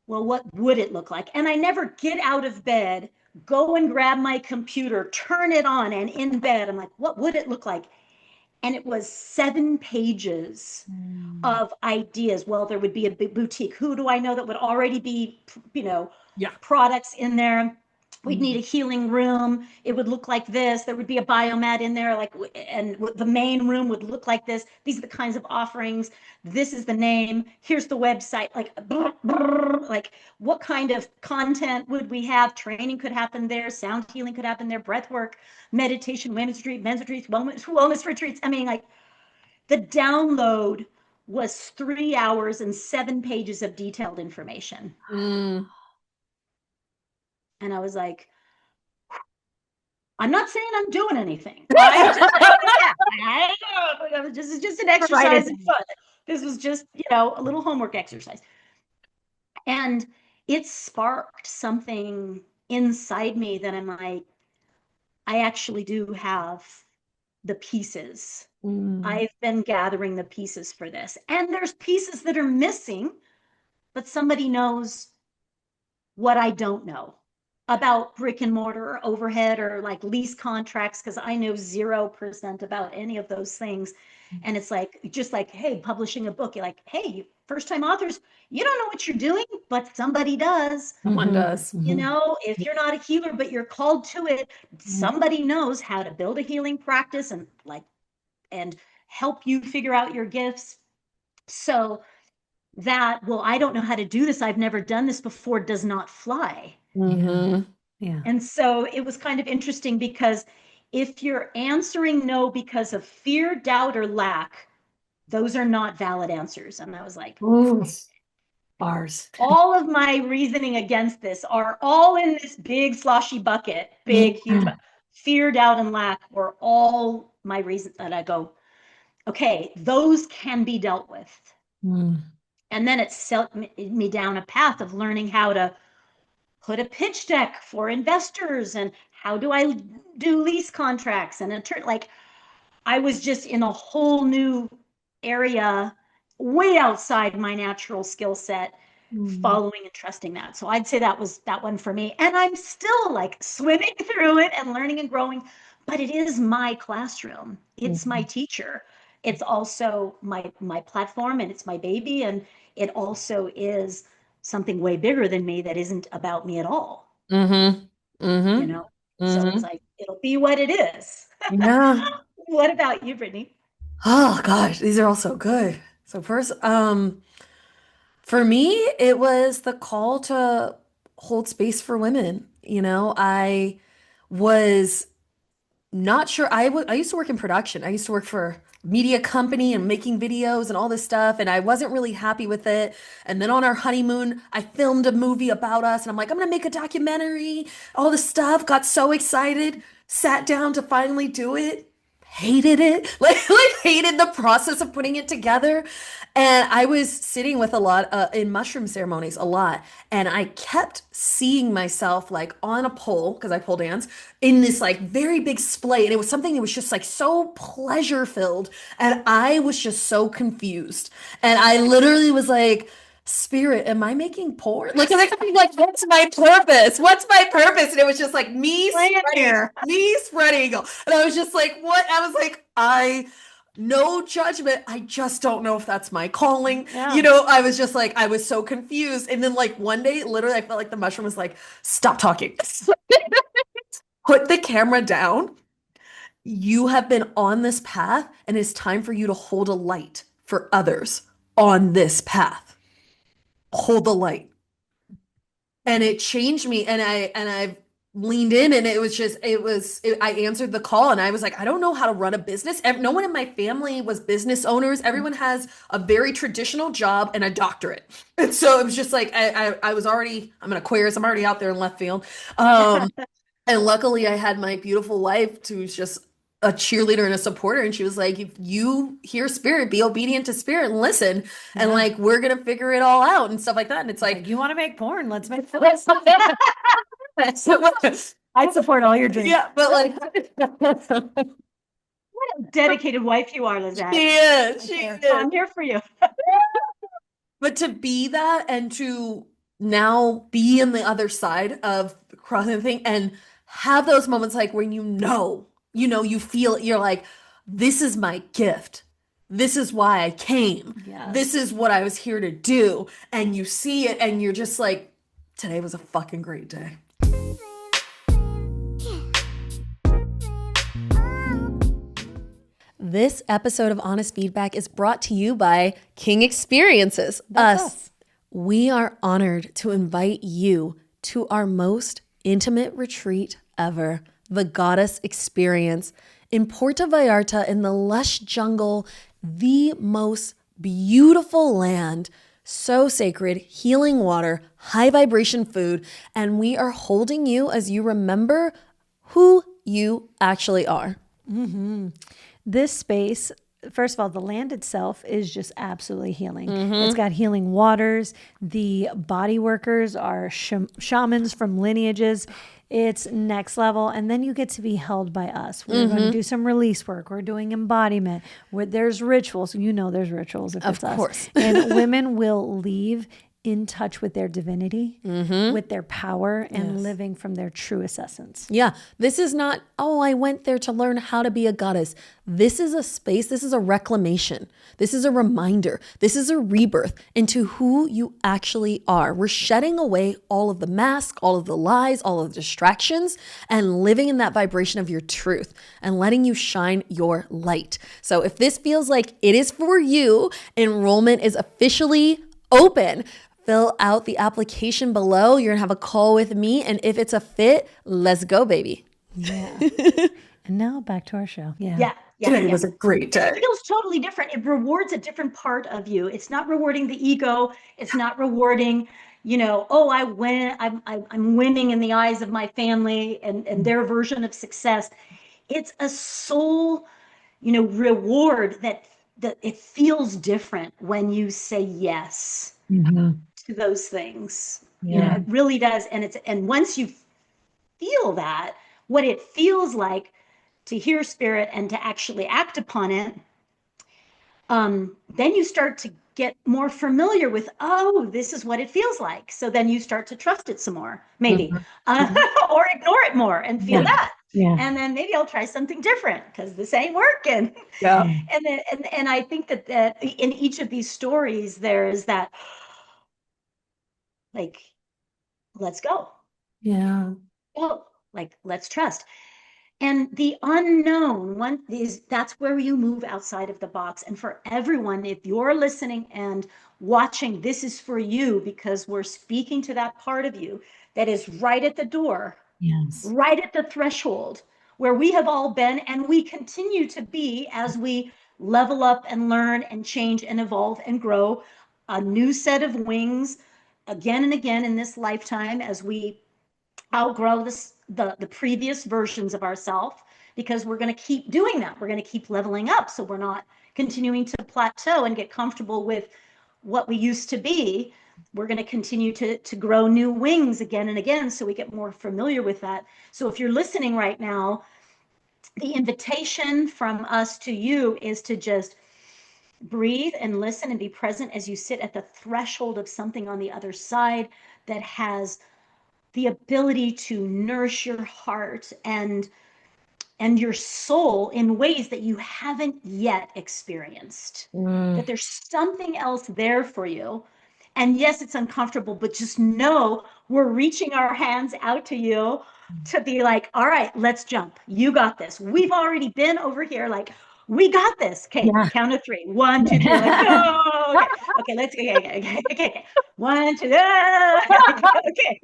well, what would it look like? And I never get out of bed, go and grab my computer, turn it on, and in bed, I'm like, what would it look like? And it was 7 pages of ideas. Well, there would be a big boutique. Who do I know that would already be, products in there? We'd need a healing room. It would look like this. There would be a biomat in there, and the main room would look like this. These are the kinds of offerings. This is the name. Here's the website. Like what kind of content would we have? Training could happen there. Sound healing could happen there. Breath work, meditation, women's retreats, wellness retreats. I mean, like, the download was 3 hours and 7 pages of detailed information. And I was like, I'm not saying I'm doing anything. This is just an exercise and fun. This was just, a little homework exercise. And it sparked something inside me that I'm like, I actually do have the pieces. I've been gathering the pieces for this. And there's pieces that are missing, but somebody knows what I don't know about brick and mortar or overhead or like lease contracts, because I know 0% about any of those things. And it's like, just like, hey, publishing a book, you're like, hey, first time authors, you don't know what you're doing, but somebody does. Someone does. If you're not a healer, but you're called to it, somebody knows how to build a healing practice and help you figure out your gifts. So that, well, I don't know how to do this, I've never done this before, does not fly. And so it was kind of interesting, because if you're answering no because of fear, doubt, or lack, those are not valid answers. And I was like, bars. All of my reasoning against this are all in this big sloshy bucket, huge fear, doubt, and lack were all my reasons. And I go, okay, those can be dealt with. And then it set me down a path of learning how to put a pitch deck for investors, and how do I do lease contracts, and I was just in a whole new area, way outside my natural skill set, following and trusting that. So I'd say that was that one for me. And I'm still like swimming through it and learning and growing, but it is my classroom. It's my teacher. It's also my platform, and it's my baby. And it also is something way bigger than me that isn't about me at all. So it's like, it'll be what it is. What about you, Brittany? Oh gosh, these are all so good. So first, for me, it was the call to hold space for women. I was not sure. I used to work in production. I used to work for a media company and making videos and all this stuff, and I wasn't really happy with it. And then on our honeymoon, I filmed a movie about us, and I'm like, I'm gonna make a documentary, all this stuff. Got so excited, sat down to finally do it. Hated it, like hated the process of putting it together. And I was sitting with a lot in mushroom ceremonies a lot, and I kept seeing myself like on a pole because I pole dance in this like very big splay, and it was something that was just like so pleasure filled, and I was just so confused, and I literally was like, Spirit, am I making porn? Like, I could be like, what's my purpose? What's my purpose? And it was just like me spreading eagle. And I was just like, what? I was like, no judgment. I just don't know if that's my calling. Yeah. You know, I was just like, I was so confused. And then like one day, literally, I felt like the mushroom was like, stop talking. Put the camera down. You have been on this path, and it's time for you to hold a light for others on this path. Hold the light. And it changed me, and I leaned in, and I answered the call, and I was like, I don't know how to run a business. No one in my family was business owners. Everyone has a very traditional job and a doctorate. And so it was just like I was already, I'm an Aquarius, I'm already out there in left field. And luckily I had my beautiful wife who's just a cheerleader and a supporter, and she was like, if you hear spirit, be obedient to spirit and listen, and like we're gonna figure it all out and stuff like that. And it's like, You want to make porn? Let's make porn. I support all your dreams. yeah, but like What a dedicated wife you are, Lizette. she is. I'm here for you. But to be that, and to now be in the other side of crossing the thing, and have those moments like when you feel it, you're like, this is my gift. This is why I came. Yes. This is what I was here to do. And you see it, and you're just like, today was a fucking great day. This episode of Honest Feedback is brought to you by King Experiences, That's us. We are honored to invite you to our most intimate retreat ever, the Goddess Experience in Puerto Vallarta in the lush jungle, the most beautiful land, so sacred, healing water, high vibration food, and we are holding you as you remember who you actually are. This space, first of all, the land itself is just absolutely healing. It's got healing waters. The body workers are shamans from lineages. It's next level. And then you get to be held by us. We're going to do some release work. We're doing embodiment. There's rituals. You know there's rituals if it's us. Of course. And women will leave in touch with their divinity, with their power, and living from their truest essence. Yeah, this is not, oh, I went there to learn how to be a goddess. This is a space, this is a reclamation. This is a reminder. This is a rebirth into who you actually are. We're shedding away all of the masks, all of the lies, all of the distractions, and living in that vibration of your truth and letting you shine your light. So if this feels like it is for you, enrollment is officially open. Fill out the application below. You're gonna have a call with me, and if it's a fit, let's go, baby. Yeah. And now back to our show. Yeah. Today was a great day. It feels totally different. It rewards a different part of you. It's not rewarding the ego. It's not rewarding, oh, I win. I'm winning in the eyes of my family and their version of success. It's a soul, reward that it feels different when you say yes to those things. Yeah. It really does. And once you feel that, what it feels like to hear spirit and to actually act upon it, then you start to get more familiar with, oh, this is what it feels like. So then you start to trust it some more, maybe, or ignore it more and feel that. Yeah. And then maybe I'll try something different because this ain't working. Yeah. And I think that in each of these stories, there is that, like, let's go. Yeah. Oh, like, let's trust. And the unknown one that's where you move outside of the box. And for everyone, if you're listening and watching, this is for you, because we're speaking to that part of you that is right at the door, Yes. right at the threshold, where we have all been and we continue to be as we level up and learn and change and evolve and grow a new set of wings again and again in this lifetime as we outgrow the previous versions of ourselves, because we're going to keep doing that. We're going to keep leveling up. So we're not continuing to plateau and get comfortable with what we used to be. We're going to continue to grow new wings again and again so we get more familiar with that. So if you're listening right now, the invitation from us to you is to just breathe and listen and be present as you sit at the threshold of something on the other side that has the ability to nourish your heart and your soul in ways that you haven't yet experienced. That there's something else there for you. And yes, it's uncomfortable, but just know we're reaching our hands out to you to be like, all right, let's jump. You got this. We've already been over here. Like, we got this. Okay, count of 3. 1, 2, 3. Like, go. Okay, let's go. Okay. 1, 2, okay.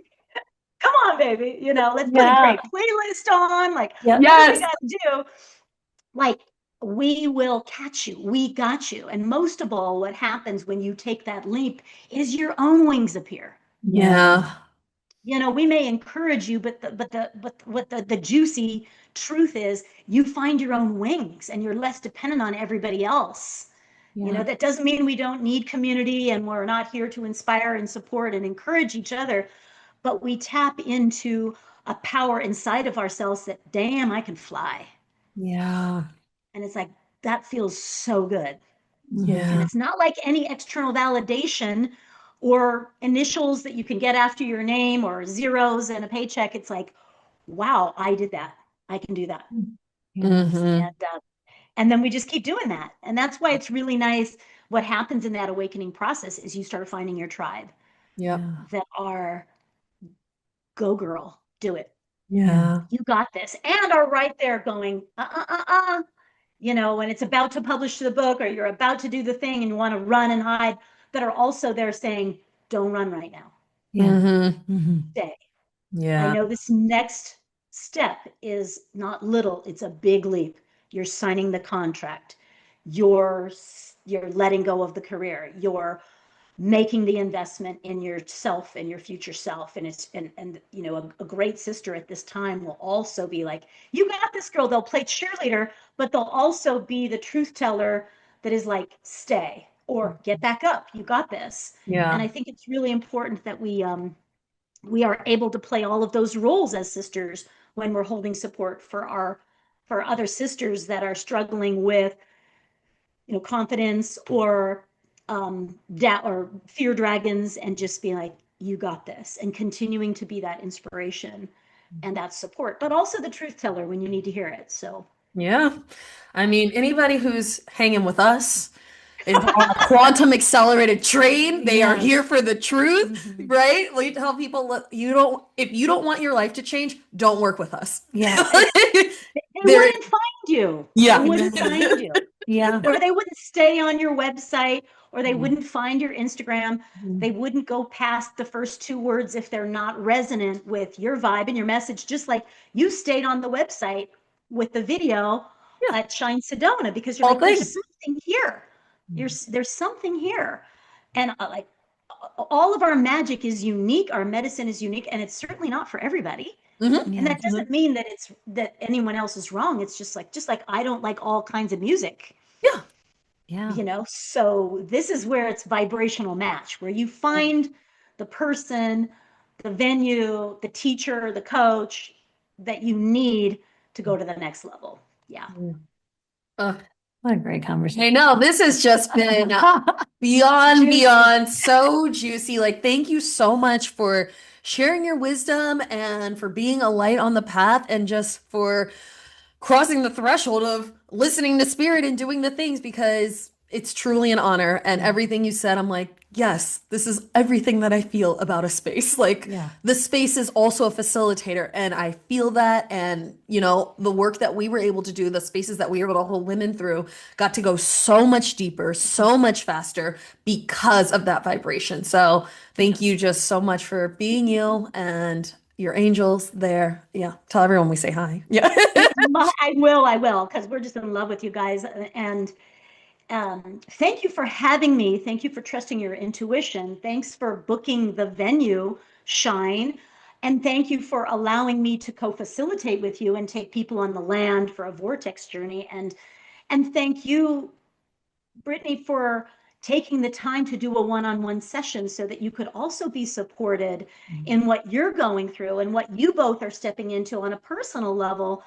Come on, baby. Let's put a great playlist on. Like, what do we got to do? Like, we will catch you. We got you. And most of all, what happens when you take that leap is your own wings appear. Yeah. We may encourage you, but what the juicy truth is, you find your own wings and you're less dependent on everybody else. That doesn't mean we don't need community and we're not here to inspire and support and encourage each other, but we tap into a power inside of ourselves that, damn, I can fly. Yeah. And it's like, that feels so good. Yeah. And it's not like any external validation or initials that you can get after your name or zeros and a paycheck. It's like, wow, I did that. I can do that. And then we just keep doing that. And that's why it's really nice. What happens in that awakening process is you start finding your tribe that are, go girl, do it. Yeah. You got this. And are right there going, when it's about to publish the book or you're about to do the thing and you want to run and hide, that are also there saying, don't run right now. Stay. I know this next step is not little, it's a big leap. You're signing the contract. You're letting go of the career. You're making the investment in yourself and your future self. And it's a great sister at this time will also be like, you got this, girl. They'll play cheerleader, but they'll also be the truth teller that is like, stay or get back up. You got this. And I think it's really important that we are able to play all of those roles as sisters when we're holding support for other sisters that are struggling with confidence or doubt or fear dragons, and just be like, you got this, and continuing to be that inspiration and that support, but also the truth teller when you need to hear it. So yeah. I mean, anybody who's hanging with us is on a quantum accelerated train. They are here for the truth, right? We tell people, if you don't want your life to change, don't work with us. Yeah. they wouldn't find you. Yeah. They wouldn't find you. Yeah. Or they wouldn't stay on your website, or they wouldn't find your Instagram. They wouldn't go past the first 2 words if they're not resonant with your vibe and your message, just like you stayed on the website with the video at Shine Sedona, because you're like, there's something here. There's something here. And like, all of our magic is unique. Our medicine is unique, and it's certainly not for everybody. And that doesn't mean that anyone else is wrong. It's just like I don't like all kinds of music. So this is where it's vibrational match, where you find the person, the venue, the teacher, the coach that you need to go to the next level. What a great conversation. I know, this has just been beyond so juicy. Like, thank you so much for sharing your wisdom and for being a light on the path, and just for crossing the threshold of listening to spirit and doing the things, because it's truly an honor. And everything you said, I'm like, yes, this is everything that I feel about a space. Like, the space is also a facilitator, and I feel that. And, the work that we were able to do, the spaces that we were able to hold women through, got to go so much deeper, so much faster because of that vibration. So thank you just so much for being you, and your angels there. Yeah. Tell everyone we say hi. Yeah. I will, because we're just in love with you guys. And thank you for having me. Thank you for trusting your intuition. Thanks for booking the venue, Shine. And thank you for allowing me to co-facilitate with you and take people on the land for a vortex journey. And thank you, Brittany, for taking the time to do a one-on-one session so that you could also be supported in what you're going through and what you both are stepping into on a personal level.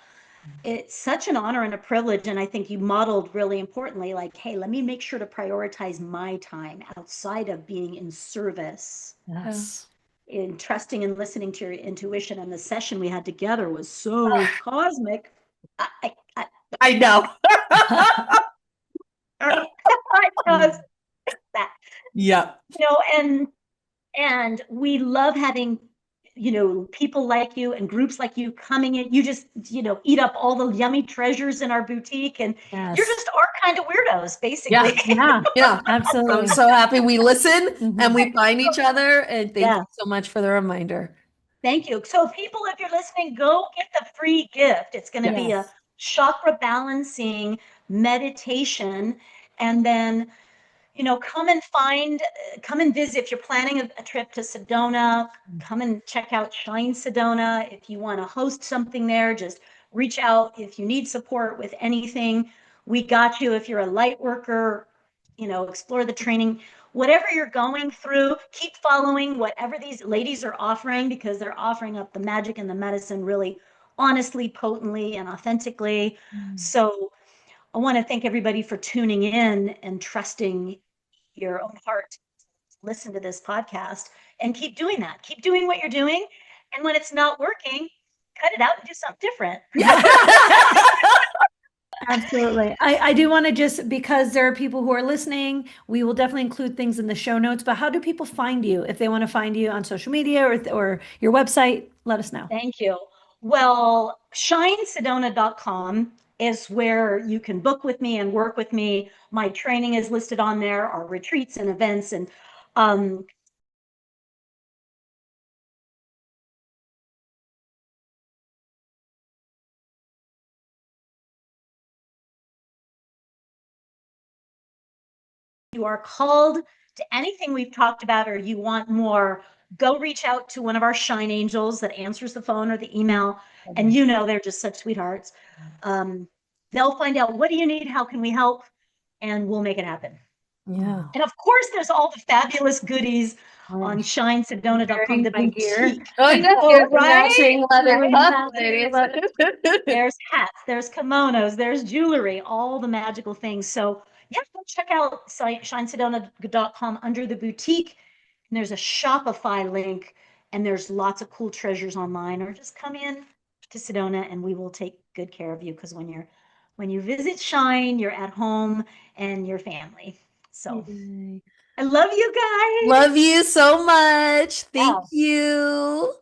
It's such an honor and a privilege. And I think you modeled really importantly, like, hey, let me make sure to prioritize my time outside of being in service. Yes. In trusting and listening to your intuition. And the session we had together was so cosmic. I know. I was that, Yeah. and we love having, people like you and groups like you coming in. You just, eat up all the yummy treasures in our boutique, and Yes. you're just our kind of weirdos, basically. Yeah. Absolutely. I'm so happy we listen and we find each other. And thank you so much for the reminder. Thank you. So people, if you're listening, go get the free gift. It's going to be a chakra balancing meditation. And then, come and visit. If you're planning a trip to Sedona, come and check out Shine Sedona. If you want to host something there, just reach out. If you need support with anything, we got you. If you're a light worker, explore the training. Whatever you're going through, keep following whatever these ladies are offering, because they're offering up the magic and the medicine really honestly, potently, and authentically. So I want to thank everybody for tuning in and trusting your own heart. Listen to this podcast and keep doing that. Keep doing what you're doing. And when it's not working, cut it out and do something different. Absolutely. I do want to just, because there are people who are listening, we will definitely include things in the show notes, but how do people find you? If they want to find you on social media or your website, let us know. Thank you. Well, shinesedona.com is where you can book with me and work with me. My training is listed on there, our retreats and events, and you are called to anything we've talked about, or you want more, go reach out to one of our Shine Angels that answers the phone or the email. And they're just such sweethearts. They'll find out, what do you need? How can we help? And we'll make it happen. Yeah. And of course, there's all the fabulous goodies on shinesedona.com, the boutique. Oh, yeah. Right? Leather cup, ladies. There's hats, there's kimonos, there's jewelry, all the magical things. So go check out shinesedona.com under the boutique. And there's a Shopify link, and there's lots of cool treasures online. Or just come in to Sedona and we will take good care of you, because when you visit Shine, you're at home and your family. So I love you guys. Love you so much. Thank you.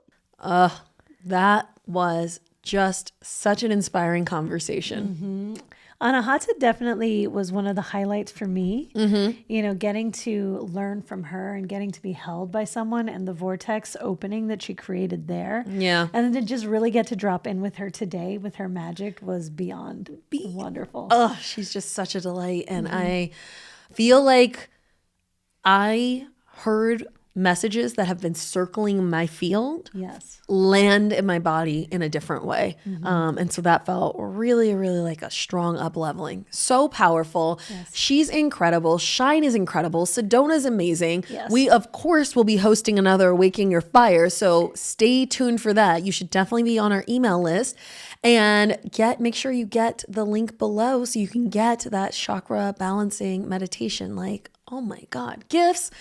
That was just such an inspiring conversation. Anahata definitely was one of the highlights for me. Getting to learn from her and getting to be held by someone, and the vortex opening that she created there. Yeah. And then to just really get to drop in with her today with her magic was beyond wonderful. Oh, she's just such a delight. And I feel like I heard messages that have been circling my field land in my body in a different way. And so that felt really, really like a strong up leveling. So powerful. She's incredible. Shine is incredible. Sedona's amazing. We, of course, will be hosting another Awakening Your Fire. So stay tuned for that. You should definitely be on our email list, and make sure you get the link below so you can get that chakra balancing meditation. Like, oh my God, gifts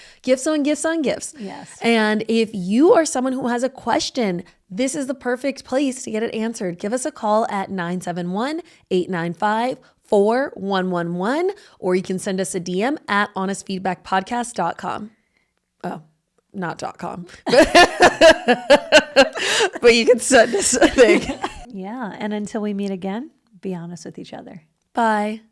on gifts on gifts. Yes. And if you are someone who has a question, this is the perfect place to get it answered. Give us a call at 971-895-4111, or you can send us a DM at honestfeedbackpodcast.com. Oh, not .com. But you can send us a thing. Yeah. And until we meet again, be honest with each other. Bye.